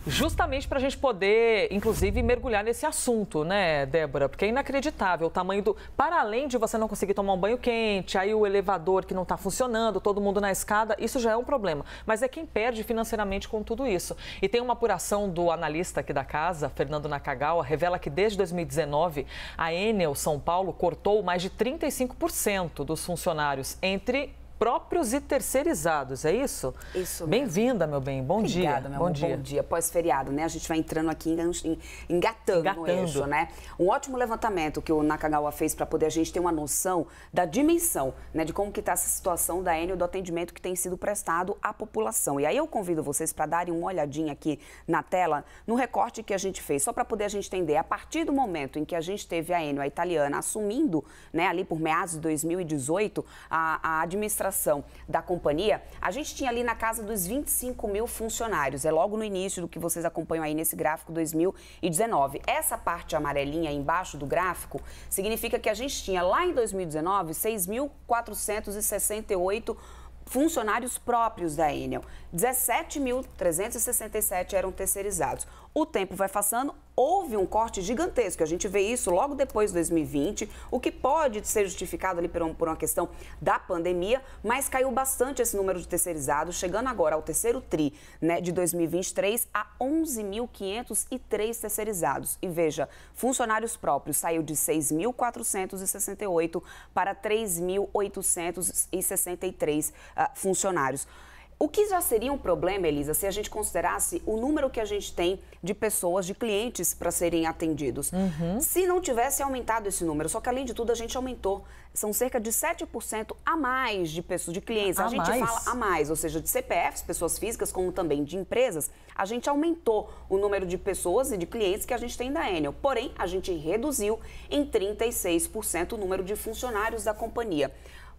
Justamente para a gente poder, inclusive, mergulhar nesse assunto, né, Débora? Porque é inacreditável o tamanho do... Para além de você não conseguir tomar um banho quente, aí o elevador que não está funcionando, todo mundo na escada, isso já é um problema. Mas é quem perde financeiramente com tudo isso. E tem uma apuração do analista aqui da casa, Fernando Nakagawa, revela que desde 2019, a Enel São Paulo cortou mais de 35% dos funcionários entre próprios e terceirizados, é isso? Isso mesmo. Bem-vinda, meu bem. Bom dia. Obrigada, meu amor. Bom dia. Pós-feriado, né? A gente vai entrando aqui, engatando no eixo, né? Um ótimo levantamento que o Nakagawa fez para poder a gente ter uma noção da dimensão, né? De como que está essa situação da Enel, do atendimento que tem sido prestado à população. E aí eu convido vocês para darem uma olhadinha aqui na tela, no recorte que a gente fez, só para poder a gente entender. A partir do momento em que a gente teve a Enel, a italiana, assumindo, né? Ali por meados de 2018, a administração da companhia, a gente tinha ali na casa dos 25 mil funcionários. É logo no início do que vocês acompanham aí nesse gráfico 2019. Essa parte amarelinha aí embaixo do gráfico significa que a gente tinha lá em 2019 6.468 funcionários próprios da Enel. 17.367 eram terceirizados. O tempo vai passando, houve um corte gigantesco. A gente vê isso logo depois de 2020, o que pode ser justificado ali por uma questão da pandemia, mas caiu bastante esse número de terceirizados, chegando agora ao terceiro tri, né, de 2023 a 11.503 terceirizados. E veja, funcionários próprios saiu de 6.468 para 3.863 funcionários. O que já seria um problema, Elisa, se a gente considerasse o número que a gente tem de pessoas, de clientes para serem atendidos. Se não tivesse aumentado esse número, só que além de tudo a gente aumentou. São cerca de 7% a mais de pessoas, de clientes. A gente fala a mais, ou seja, de CPFs, pessoas físicas, como também de empresas. A gente aumentou o número de pessoas e de clientes que a gente tem da Enel. Porém, a gente reduziu em 36% o número de funcionários da companhia.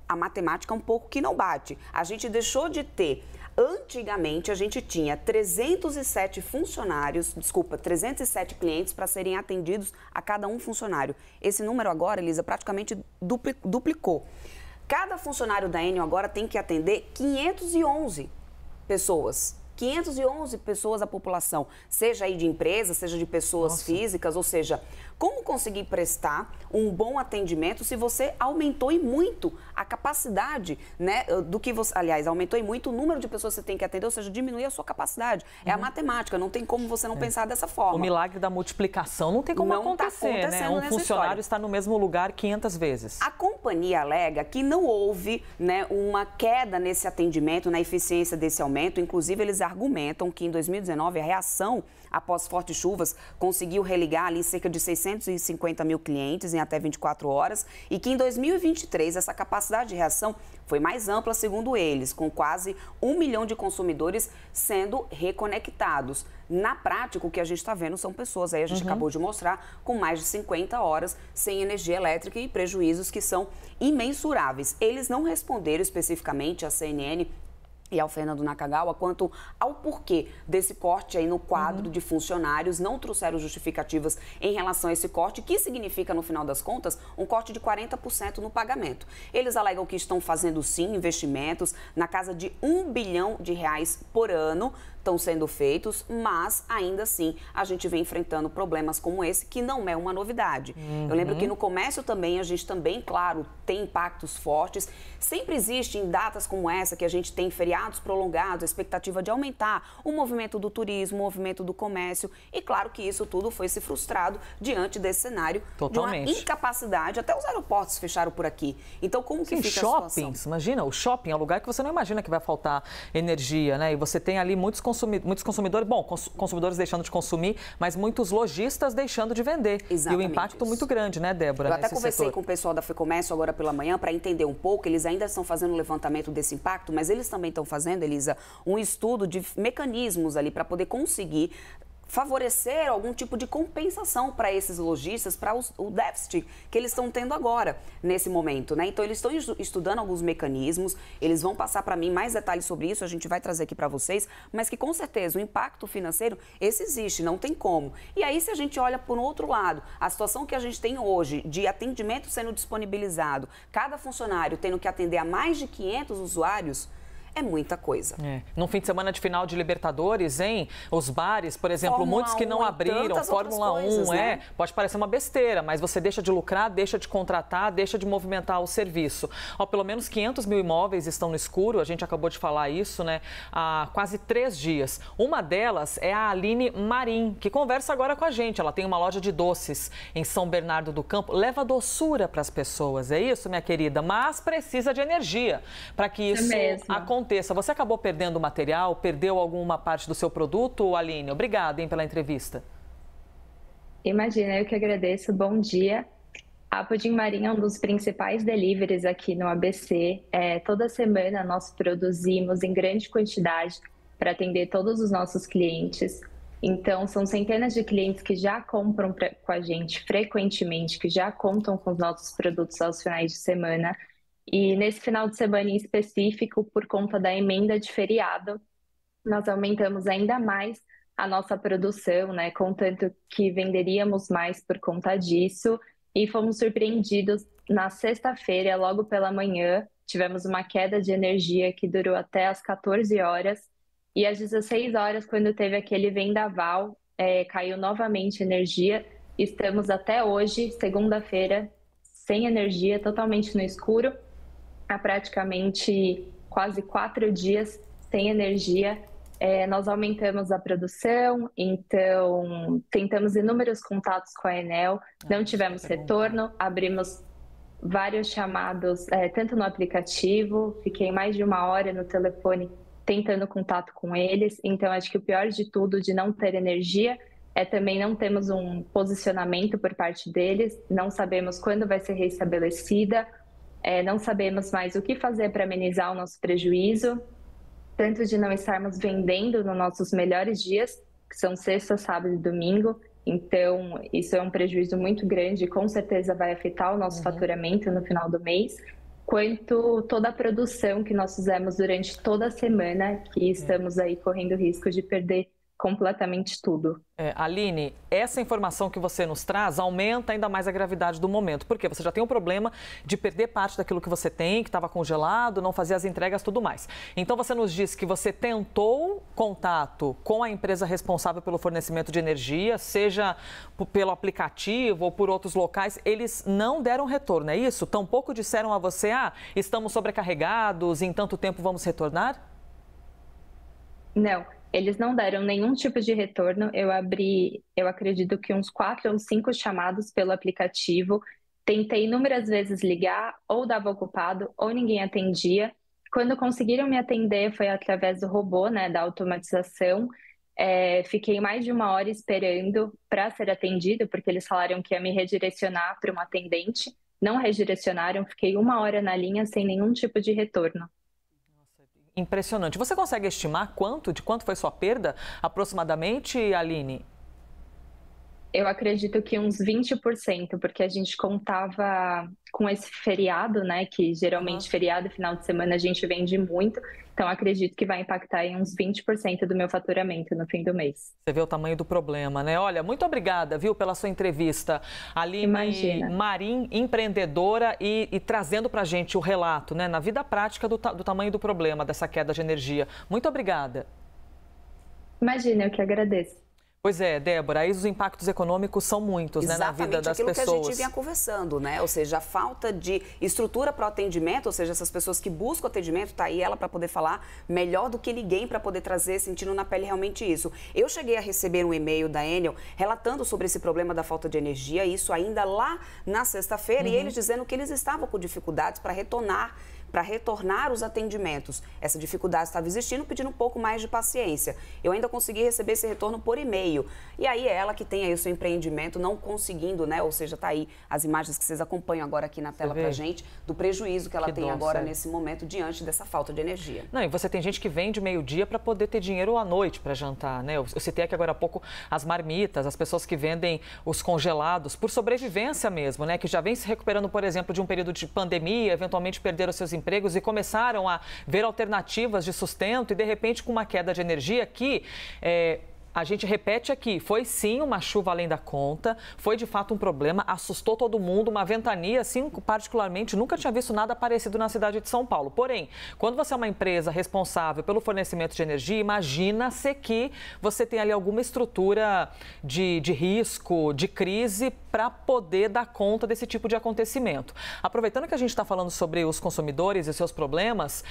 A matemática é um pouco que não bate. A gente deixou de ter... Antigamente, a gente tinha 307 clientes para serem atendidos a cada um funcionário. Esse número agora, Elisa, praticamente duplicou. Cada funcionário da Enel agora tem que atender 511 pessoas. 511 pessoas a população, seja aí de empresas, seja de pessoas físicas, ou seja, como conseguir prestar um bom atendimento se você aumentou e muito a capacidade, né, do que você, aliás, aumentou e muito o número de pessoas que você tem que atender, ou seja, diminuir a sua capacidade. É a matemática, não tem como você não pensar dessa forma. O milagre da multiplicação não tem como acontecer, né? Um funcionário está no mesmo lugar 500 vezes. A companhia alega que não houve, né, uma queda nesse atendimento, na eficiência desse aumento, inclusive eles argumentam que em 2019 a reação após fortes chuvas conseguiu religar ali cerca de 650 mil clientes em até 24 horas e que em 2023 essa capacidade de reação foi mais ampla, segundo eles, com quase 1 milhão de consumidores sendo reconectados. Na prática, o que a gente está vendo são pessoas, aí a gente acabou de mostrar, com mais de 50 horas sem energia elétrica e prejuízos que são imensuráveis. Eles não responderam especificamente à CNN e ao Fernando Nakagawa quanto ao porquê desse corte aí no quadro de funcionários, não trouxeram justificativas em relação a esse corte, que significa, no final das contas, um corte de 40% no pagamento. Eles alegam que estão fazendo, sim, investimentos na casa de R$1 bilhão por ano, estão sendo feitos, mas ainda assim a gente vem enfrentando problemas como esse, que não é uma novidade. Eu lembro que no comércio também, a gente também, claro, tem impactos fortes. Sempre existe em datas como essa, que a gente tem feriados prolongados, a expectativa de aumentar o movimento do turismo, o movimento do comércio, e claro que isso tudo foi se frustrado diante desse cenário de uma incapacidade. Até os aeroportos fecharam por aqui. Então, como que fica a situação? Shoppings, imagina, o shopping é um lugar que você não imagina que vai faltar energia, né? E você tem ali muitos consumidores, consumidores deixando de consumir, mas muitos lojistas deixando de vender. Exatamente. E o impacto muito grande, né, Débora? Eu até conversei com o pessoal da FEComércio agora pela manhã para entender um pouco. Eles ainda estão fazendo um levantamento desse impacto, mas eles também estão fazendo, Elisa, um estudo de mecanismos ali para poder conseguir favorecer algum tipo de compensação para esses lojistas, para o déficit que eles estão tendo agora, nesse momento, né? Então, eles estão estudando alguns mecanismos, eles vão passar para mim mais detalhes sobre isso, a gente vai trazer aqui para vocês, mas que, com certeza, o impacto financeiro, esse existe, não tem como. E aí, se a gente olha por um outro lado, a situação que a gente tem hoje, de atendimento sendo disponibilizado, cada funcionário tendo que atender a mais de 500 usuários, é muita coisa. Num fim de semana de final de Libertadores, hein? Os bares, por exemplo, Fórmula muitos que não 1, abriram, Fórmula 1, coisas, né? Pode parecer uma besteira, mas você deixa de lucrar, deixa de contratar, deixa de movimentar o serviço. Pelo menos 500 mil imóveis estão no escuro, a gente acabou de falar isso, né? Há quase 3 dias. Uma delas é a Aline Marim, que conversa agora com a gente. Ela tem uma loja de doces em São Bernardo do Campo, leva doçura para as pessoas, é isso, minha querida? Mas precisa de energia para que isso aconteça. Você acabou perdendo o material, perdeu alguma parte do seu produto, Aline? Obrigada, hein, pela entrevista. Imagina, eu que agradeço. Bom dia. A Pudim Marim é um dos principais deliveries aqui no ABC. Toda semana nós produzimos em grande quantidade para atender todos os nossos clientes. Então, são centenas de clientes que já compram com a gente frequentemente, que já contam com os nossos produtos aos finais de semana. E nesse final de semana em específico, por conta da emenda de feriado, nós aumentamos ainda mais a nossa produção, né? Contanto que venderíamos mais por conta disso. E fomos surpreendidos na sexta-feira, logo pela manhã. Tivemos uma queda de energia que durou até às 14 horas. E às 16 horas, quando teve aquele vendaval, caiu novamente energia. Estamos até hoje, segunda-feira, sem energia, totalmente no escuro. Há praticamente quase 4 dias sem energia. Nós aumentamos a produção, então tentamos inúmeros contatos com a Enel, não tivemos retorno, abrimos vários chamados, tanto no aplicativo, fiquei mais de 1 hora no telefone tentando contato com eles. Então acho que o pior de tudo de não ter energia é também não temos um posicionamento por parte deles, não sabemos quando vai ser restabelecida, não sabemos mais o que fazer para amenizar o nosso prejuízo, tanto de não estarmos vendendo nos nossos melhores dias, que são sexta, sábado e domingo. Então, isso é um prejuízo muito grande e com certeza vai afetar o nosso faturamento no final do mês, quanto toda a produção que nós fizemos durante toda a semana, que estamos aí correndo risco de perder completamente tudo. Aline, essa informação que você nos traz aumenta ainda mais a gravidade do momento, porque você já tem um problema de perder parte daquilo que você tem, que estava congelado, não fazia as entregas, tudo mais. Então você nos disse que você tentou contato com a empresa responsável pelo fornecimento de energia, seja pelo aplicativo ou por outros locais, eles não deram retorno, é isso? Tampouco disseram a você, estamos sobrecarregados, em tanto tempo vamos retornar? Não. Eles não deram nenhum tipo de retorno. Eu acredito que uns 4 ou 5 chamados pelo aplicativo. Tentei inúmeras vezes ligar, ou dava ocupado, ou ninguém atendia. Quando conseguiram me atender foi através do robô, né, da automatização. Fiquei mais de 1 hora esperando para ser atendido, porque eles falaram que ia me redirecionar para uma atendente. Não redirecionaram, fiquei 1 hora na linha sem nenhum tipo de retorno. Impressionante. Você consegue estimar de quanto foi sua perda aproximadamente, Aline? Eu acredito que uns 20%, porque a gente contava com esse feriado, né? Que geralmente feriado, final de semana, a gente vende muito. Então, acredito que vai impactar em uns 20% do meu faturamento no fim do mês. Você vê o tamanho do problema, né? Olha, muito obrigada, viu, pela sua entrevista. Aline Marim, empreendedora e trazendo pra gente o relato, né, na vida prática do tamanho do problema dessa queda de energia. Muito obrigada. Imagina, eu que agradeço. Pois é, Débora, aí os impactos econômicos são muitos, né, na vida das pessoas. Exatamente aquilo que a gente vinha conversando, né? Ou seja, a falta de estrutura para o atendimento, ou seja, essas pessoas que buscam atendimento, tá aí ela para poder falar melhor do que ninguém para poder trazer, sentindo na pele realmente isso. Eu cheguei a receber um e-mail da Enel relatando sobre esse problema da falta de energia, isso ainda lá na sexta-feira, e eles dizendo que eles estavam com dificuldades para retornar os atendimentos. Essa dificuldade estava existindo, pedindo um pouco mais de paciência. Eu ainda consegui receber esse retorno por e-mail. E aí ela que tem aí o seu empreendimento não conseguindo, né? Ou seja, tá aí as imagens que vocês acompanham agora aqui na tela pra gente, do prejuízo que ela tem agora nesse momento diante dessa falta de energia. Não, e você tem gente que vende meio-dia para poder ter dinheiro à noite para jantar, né? Eu citei aqui agora há pouco as marmitas, as pessoas que vendem os congelados por sobrevivência mesmo, né? Que já vem se recuperando, por exemplo, de um período de pandemia, eventualmente perderam seus empregos e começaram a ver alternativas de sustento e, de repente, com uma queda de energia que a gente repete aqui, foi sim uma chuva além da conta, foi de fato um problema, assustou todo mundo, uma ventania, assim, particularmente, nunca tinha visto nada parecido na cidade de São Paulo. Porém, quando você é uma empresa responsável pelo fornecimento de energia, imagina-se que você tem ali alguma estrutura de risco, de crise, para poder dar conta desse tipo de acontecimento. Aproveitando que a gente está falando sobre os consumidores e seus problemas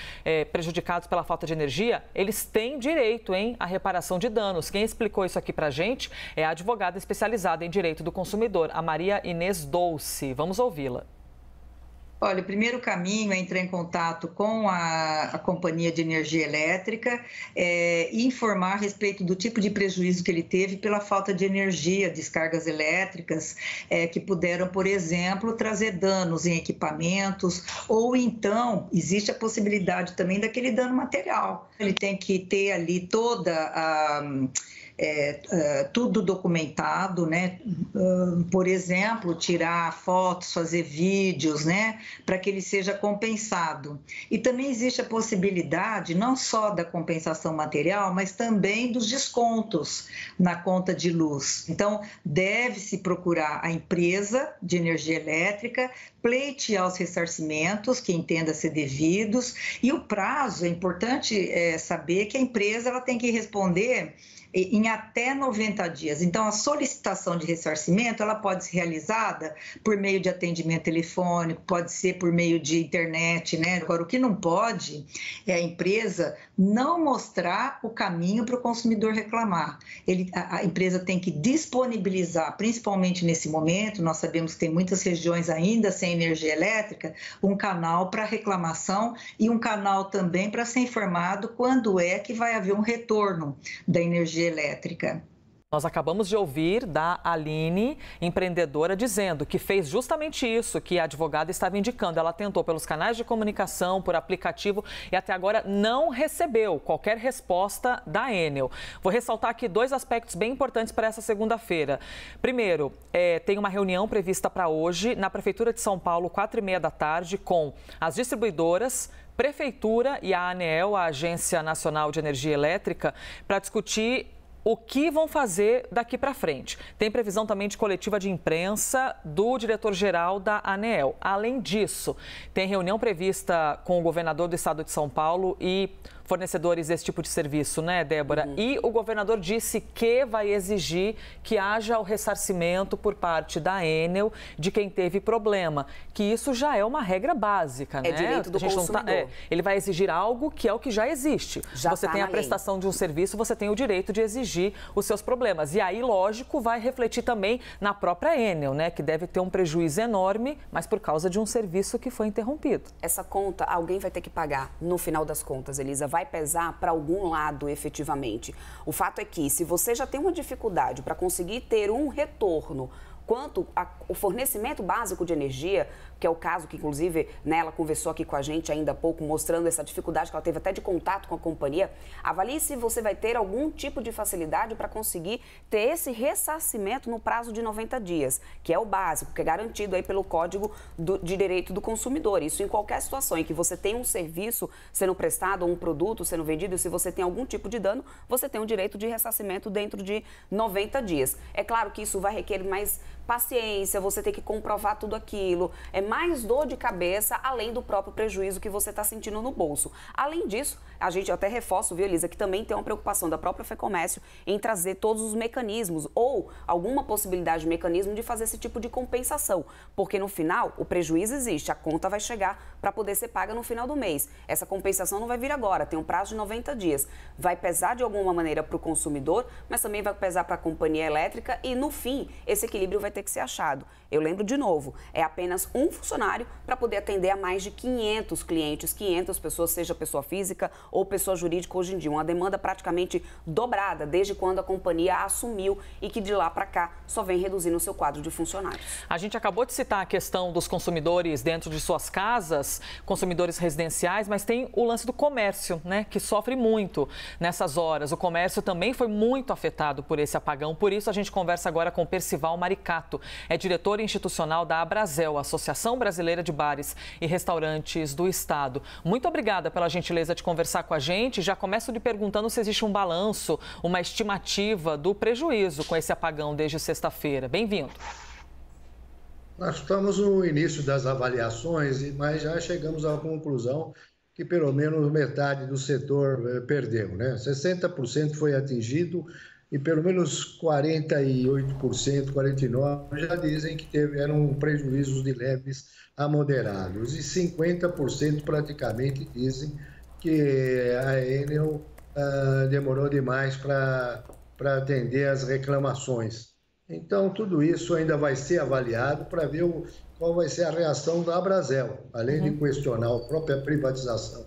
prejudicados pela falta de energia, eles têm direito, à reparação de danos. Quem explicou isso aqui para a gente é a advogada especializada em direito do consumidor, a Maria Inês Dolce. Vamos ouvi-la. Olha, o primeiro caminho é entrar em contato com a companhia de energia elétrica e informar a respeito do tipo de prejuízo que ele teve pela falta de energia, descargas elétricas, que puderam, por exemplo, trazer danos em equipamentos, ou então existe a possibilidade também daquele dano material. Ele tem que ter ali toda a... tudo documentado, né? Por exemplo, tirar fotos, fazer vídeos, né? Para que ele seja compensado. E também existe a possibilidade não só da compensação material, mas também dos descontos na conta de luz. Então, deve-se procurar a empresa de energia elétrica, pleitear os ressarcimentos que entenda ser devidos, e o prazo, é importante saber que a empresa ela tem que responder em até 90 dias. Então, a solicitação de ressarcimento, ela pode ser realizada por meio de atendimento telefônico, pode ser por meio de internet, né? Agora, o que não pode é a empresa não mostrar o caminho para o consumidor reclamar. A empresa tem que disponibilizar, principalmente nesse momento, nós sabemos que tem muitas regiões ainda sem energia elétrica, um canal para reclamação e um canal também para ser informado quando é que vai haver um retorno da energia elétrica. Nós acabamos de ouvir da Aline, empreendedora, dizendo que fez justamente isso que a advogada estava indicando. Ela tentou pelos canais de comunicação, por aplicativo e até agora não recebeu qualquer resposta da Enel. Vou ressaltar aqui 2 aspectos bem importantes para essa segunda-feira. Primeiro, tem uma reunião prevista para hoje na Prefeitura de São Paulo, 4h30 da tarde, com as distribuidoras, Prefeitura e a ANEEL, a Agência Nacional de Energia Elétrica, para discutir o que vão fazer daqui para frente. Tem previsão também de coletiva de imprensa do diretor-geral da ANEEL. Além disso, tem reunião prevista com o governador do estado de São Paulo e fornecedores desse tipo de serviço, né, Débora? E o governador disse que vai exigir que haja o ressarcimento por parte da Enel de quem teve problema, que isso já é uma regra básica, né? É direito do consumidor. Ele vai exigir algo que é o que já existe. Você tem a prestação de um serviço, você tem o direito de exigir os seus problemas. E aí, lógico, vai refletir também na própria Enel, né, que deve ter um prejuízo enorme, mas por causa de um serviço que foi interrompido. Essa conta, alguém vai ter que pagar no final das contas, Elisa. Vai pesar para algum lado efetivamente. O fato é que, se você já tem uma dificuldade para conseguir ter um retorno quanto ao fornecimento básico de energia, que é o caso que, inclusive, né, ela conversou aqui com a gente ainda há pouco, mostrando essa dificuldade que ela teve até de contato com a companhia, avalie se você vai ter algum tipo de facilidade para conseguir ter esse ressarcimento no prazo de 90 dias, que é o básico, que é garantido aí pelo Código de Direito do Consumidor. Isso em qualquer situação em que você tem um serviço sendo prestado ou um produto sendo vendido, se você tem algum tipo de dano, você tem o direito de ressarcimento dentro de 90 dias. É claro que isso vai requerer mais paciência, você tem que comprovar tudo aquilo, é mais dor de cabeça, além do próprio prejuízo que você está sentindo no bolso. Além disso, a gente até reforça, viu, Elisa, que também tem uma preocupação da própria FEComércio em trazer todos os mecanismos ou alguma possibilidade de mecanismo de fazer esse tipo de compensação, porque no final o prejuízo existe, a conta vai chegar para poder ser paga no final do mês. Essa compensação não vai vir agora, tem um prazo de 90 dias. Vai pesar de alguma maneira para o consumidor, mas também vai pesar para a companhia elétrica e no fim esse equilíbrio vai ter que ser achado. Eu lembro de novo, é apenas um funcionário para poder atender a mais de 500 clientes, 500 pessoas, seja pessoa física ou pessoa jurídica hoje em dia. Uma demanda praticamente dobrada desde quando a companhia assumiu e que de lá para cá só vem reduzindo o seu quadro de funcionários. A gente acabou de citar a questão dos consumidores dentro de suas casas, consumidores residenciais, mas tem o lance do comércio, né, que sofre muito nessas horas. O comércio também foi muito afetado por esse apagão, por isso a gente conversa agora com Percival Maricá, Maricato é diretor institucional da Abrazel, Associação Brasileira de Bares e Restaurantes do Estado. Muito obrigada pela gentileza de conversar com a gente. Já começo lhe perguntando se existe um balanço, uma estimativa do prejuízo com esse apagão desde sexta-feira. Bem-vindo. Nós estamos no início das avaliações, mas já chegamos à conclusão que pelo menos metade do setor perdeu, né? 60% foi atingido e pelo menos 48%, 49% já dizem que tiveram prejuízos de leves a moderados e 50% praticamente dizem que a Enel demorou demais para atender as reclamações. Então, tudo isso ainda vai ser avaliado para ver qual vai ser a reação da Abrazel. Além de questionar a própria privatização,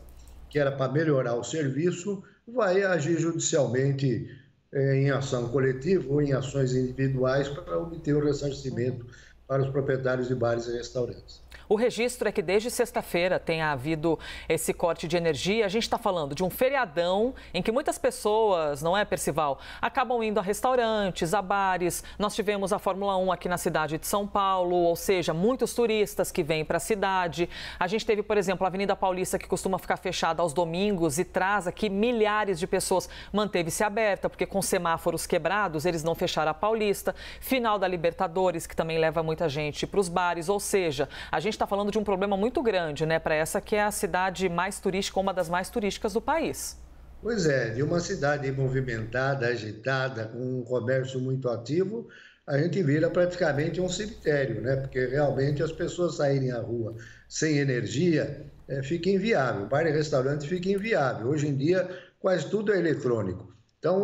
que era para melhorar o serviço, vai agir judicialmente em ação coletiva ou em ações individuais para obter o ressarcimento para os proprietários de bares e restaurantes. O registro é que desde sexta-feira tenha havido esse corte de energia. A gente está falando de um feriadão em que muitas pessoas, não é, Percival, acabam indo a restaurantes, a bares. Nós tivemos a Fórmula 1 aqui na cidade de São Paulo, ou seja, muitos turistas que vêm para a cidade. A gente teve, por exemplo, a Avenida Paulista, que costuma ficar fechada aos domingos e traz aqui milhares de pessoas. Manteve-se aberta, porque com semáforos quebrados, eles não fecharam a Paulista. Final da Libertadores, que também leva muita gente para os bares, ou seja, a gente está falando de um problema muito grande, né, para essa que é a cidade mais turística, uma das mais turísticas do país. Pois é, de uma cidade movimentada, agitada, com um comércio muito ativo, a gente vira praticamente um cemitério, né, porque realmente as pessoas saírem à rua sem energia fica inviável, bar e restaurante fica inviável. Hoje em dia quase tudo é eletrônico. Então,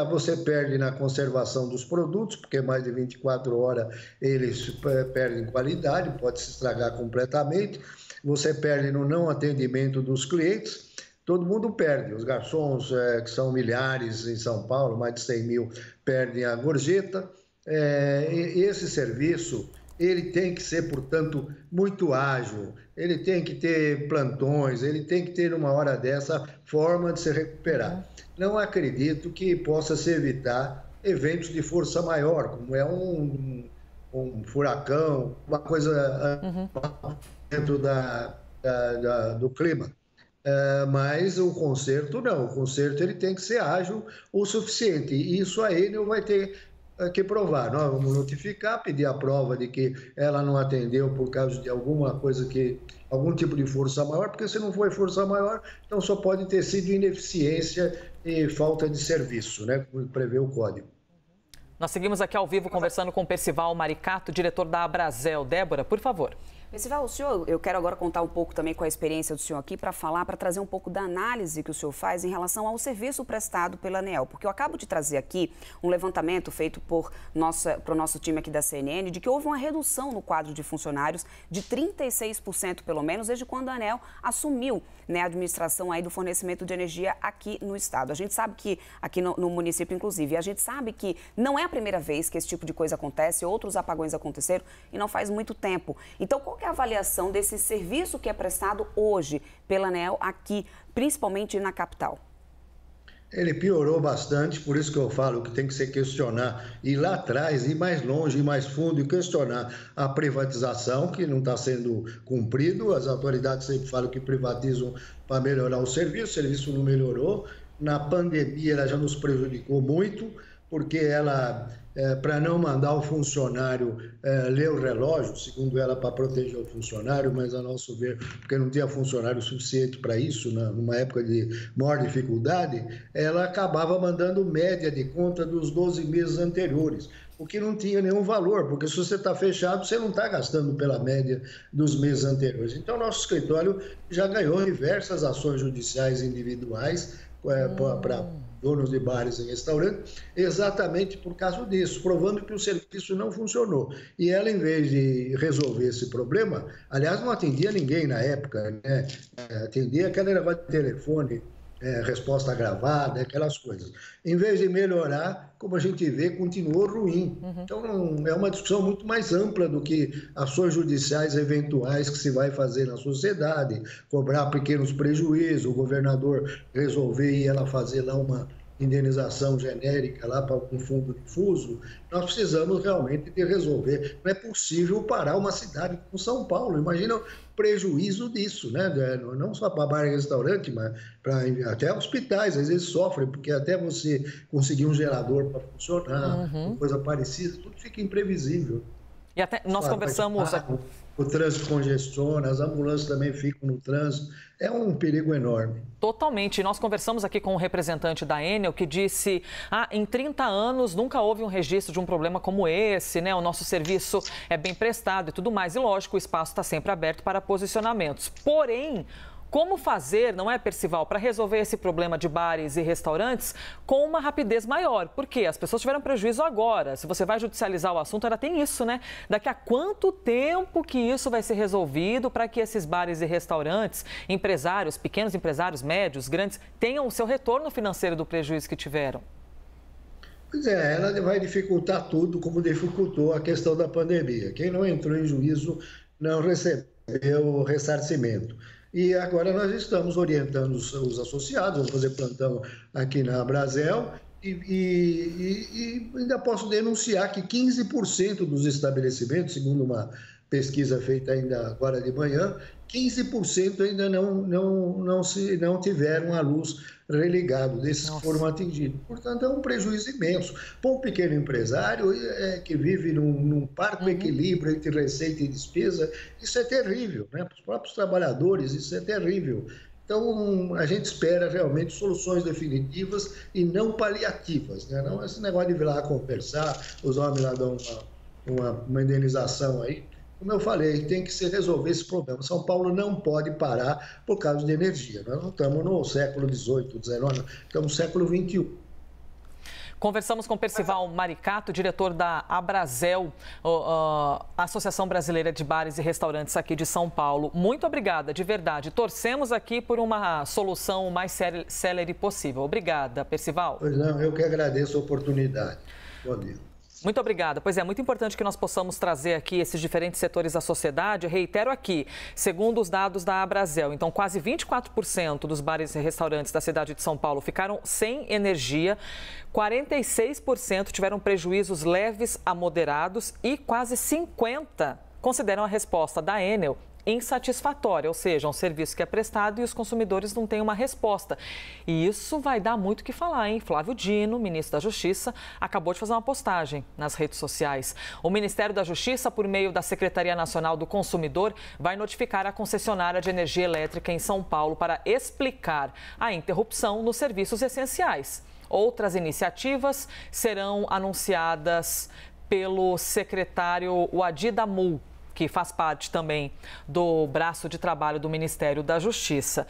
você perde na conservação dos produtos, porque mais de 24 horas eles perdem qualidade, pode se estragar completamente. Você perde no não atendimento dos clientes, todo mundo perde. Os garçons, que são milhares em São Paulo, mais de 100 mil, perdem a gorjeta. Esse serviço, ele tem que ser, portanto, muito ágil, ele tem que ter plantões, ele tem que ter, numa hora dessa, forma de se recuperar. Não acredito que possa se evitar eventos de força maior, como é um furacão, uma coisa dentro do clima. Mas o conserto não, o conserto ele tem que ser ágil o suficiente, e isso a Enel vai ter que provar. Nós vamos notificar, pedir a prova de que ela não atendeu por causa de alguma coisa algum tipo de força maior, porque se não foi força maior, então só pode ter sido ineficiência e falta de serviço, né, como prevê o código. Nós seguimos aqui ao vivo conversando com Percival Maricato, diretor da Abrazel. Débora, por favor. Percival, eu quero agora contar um pouco também com a experiência do senhor aqui para trazer um pouco da análise que o senhor faz em relação ao serviço prestado pela ANEEL, porque eu acabo de trazer aqui um levantamento feito para o nosso time aqui da CNN, de que houve uma redução no quadro de funcionários de 36% pelo menos, desde quando a ANEEL assumiu, né, a administração aí do fornecimento de energia aqui no estado. A gente sabe que, aqui no município inclusive, a gente sabe que não é a primeira vez que esse tipo de coisa acontece, outros apagões aconteceram e não faz muito tempo. Então, qual que é a avaliação desse serviço que é prestado hoje pela ANEEL aqui, principalmente na capital? Ele piorou bastante, por isso que eu falo que tem que se questionar, ir lá atrás, ir mais longe, ir mais fundo e questionar a privatização, que não está sendo cumprido. As autoridades sempre falam que privatizam para melhorar o serviço não melhorou. Na pandemia ela já nos prejudicou muito, porque ela, para não mandar o funcionário ler o relógio, segundo ela, para proteger o funcionário, mas a nosso ver, porque não tinha funcionário suficiente para isso, numa época de maior dificuldade, ela acabava mandando média de conta dos 12 meses anteriores, o que não tinha nenhum valor, porque se você está fechado, você não está gastando pela média dos meses anteriores. Então, nosso escritório já ganhou diversas ações judiciais individuais para donos de bares e restaurantes, exatamente por causa disso, provando que o serviço não funcionou. E ela, em vez de resolver esse problema, aliás, não atendia ninguém na época, né? Atendia aquele negócio de telefone, resposta gravada, aquelas coisas. Em vez de melhorar, como a gente vê, continuou ruim. Então, é uma discussão muito mais ampla do que ações judiciais eventuais que se vai fazer na sociedade, cobrar pequenos prejuízos, o governador resolver e ela fazer lá indenização genérica lá para um fundo difuso, nós precisamos realmente de resolver. Não é possível parar uma cidade como São Paulo. Imagina o prejuízo disso, né? Não só para bar e restaurante, mas para até hospitais, às vezes sofrem, porque até você conseguir um gerador para funcionar, coisa parecida, tudo fica imprevisível. E até nós conversamos... O trânsito congestiona, as ambulâncias também ficam no trânsito. É um perigo enorme. Totalmente. Nós conversamos aqui com um representante da Enel que disse: em 30 anos nunca houve um registro de um problema como esse, né? O nosso serviço é bem prestado e tudo mais. E lógico, o espaço está sempre aberto para posicionamentos. Porém, como fazer, não é, Percival, para resolver esse problema de bares e restaurantes com uma rapidez maior? Porque as pessoas tiveram prejuízo agora. Se você vai judicializar o assunto, ainda tem isso, né? Daqui a quanto tempo que isso vai ser resolvido para que esses bares e restaurantes, empresários, pequenos empresários, médios, grandes, tenham o seu retorno financeiro do prejuízo que tiveram? Pois é, ela vai dificultar tudo, como dificultou a questão da pandemia. Quem não entrou em juízo não recebeu o ressarcimento. E agora nós estamos orientando os associados, vamos fazer plantão aqui na Abrazel, e ainda posso denunciar que 15% dos estabelecimentos, segundo uma pesquisa feita ainda agora de manhã, 15% ainda não tiveram a luz religado, desses que foram atingidos. Portanto, é um prejuízo imenso. Para um pequeno empresário que vive num parco equilíbrio entre receita e despesa, isso é terrível, né? Para os próprios trabalhadores, isso é terrível. Então, a gente espera realmente soluções definitivas e não paliativas, né? Não esse negócio de vir lá conversar, os homens lá dão uma indenização aí. Como eu falei, tem que se resolver esse problema. São Paulo não pode parar por causa de energia. Nós não estamos no século XVIII, XIX, estamos no século XXI. Conversamos com Percival Maricato, diretor da Abrazel, Associação Brasileira de Bares e Restaurantes aqui de São Paulo. Muito obrigada, de verdade. Torcemos aqui por uma solução o mais célere possível. Obrigada, Percival. Pois não, eu que agradeço a oportunidade. Bom dia. Muito obrigada. Pois é, muito importante que nós possamos trazer aqui esses diferentes setores da sociedade. Eu reitero aqui, segundo os dados da Abrazel, então quase 24% dos bares e restaurantes da cidade de São Paulo ficaram sem energia, 46% tiveram prejuízos leves a moderados e quase 50% consideram a resposta da Enel insatisfatória, ou seja, um serviço que é prestado e os consumidores não têm uma resposta. E isso vai dar muito o que falar, hein? Flávio Dino, ministro da Justiça, acabou de fazer uma postagem nas redes sociais. O Ministério da Justiça, por meio da Secretaria Nacional do Consumidor, vai notificar a concessionária de energia elétrica em São Paulo para explicar a interrupção nos serviços essenciais. Outras iniciativas serão anunciadas pelo secretário Wadi Damul, que faz parte também do braço de trabalho do Ministério da Justiça.